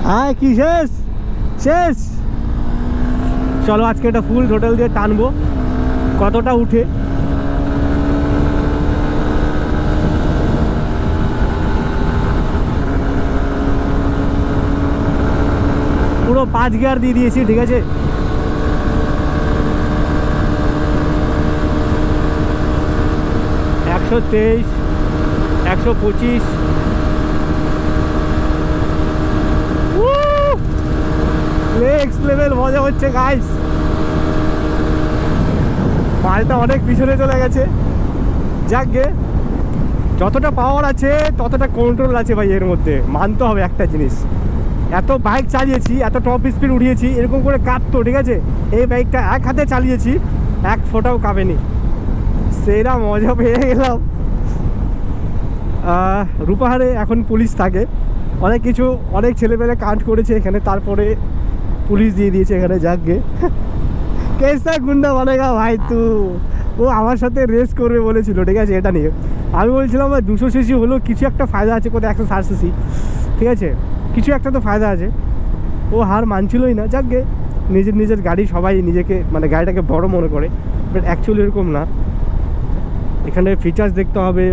হ্যাঁ কি শেষ শেষ। চলো আজকে এটা ফুল টোটাল দিয়ে টানবো কতটা উঠে। পুরো 5 গিয়ার দিয়ে দিয়েছি, ঠিক আছে। একশো 23, 125। নেক্সট লেভেল মজা হচ্ছে গাইস। মালটা অনেক পিছনে চলে গেছে, যাক গে যতটা পাওয়ার আছে ততটা কন্ট্রোল আছে ভাই এর মধ্যে, মানতে হবে একটা জিনিস। এত বাইক চালিয়েছি, এত টপ স্পিড উঠিয়েছি, এরকম করে কাঁপতো, ঠিক আছে। এই বাইকটা এক হাতে চালিয়েছি, এক ফোঁটাও কাঁপেনি, সেরা মজা পেয়ে গেলাম। রূপাহারে এখন পুলিশ থাকে, অনেক কিছু অনেক ছেলেপেলে কাজ করেছে এখানে, তারপরে পুলিশ দিয়ে দিয়েছে এখানে। যাক গে কেসা গুন্ডা বানেগা ভাই তু। ও আমার সাথে রেস করবে বলেছিল, ঠিক আছে। এটা নিয়ে আমি বলছিলাম 200 সিসি হলেও কিছু একটা ফায়দা আছে, কোথায় 160 সিসি, ঠিক আছে, কিছু একটা তো ফায়দা আছে। ও হার মানছিলই না। যাক গে নিজের নিজের গাড়ি, সবাই নিজেকে মানে গাড়িটাকে বড় মনে করে, বাট অ্যাকচুয়ালি এরকম না। এখানে ফিচার্স দেখতে হবে,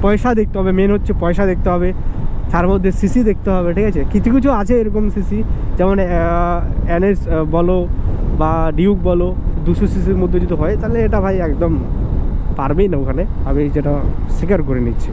পয়সা দেখতে হবে, মেন হচ্ছে পয়সা দেখতে হবে, তার মধ্যে সিসি দেখতে হবে, ঠিক আছে। কিছু কিছু আছে এরকম সিসি, যেমন NS বলো বা ডিউক বলো, 200 সিসির মধ্যে যদি হয় তাহলে এটা ভাই একদম পারবেই না ওখানে, আমি যেটা স্বীকার করে নিচ্ছি।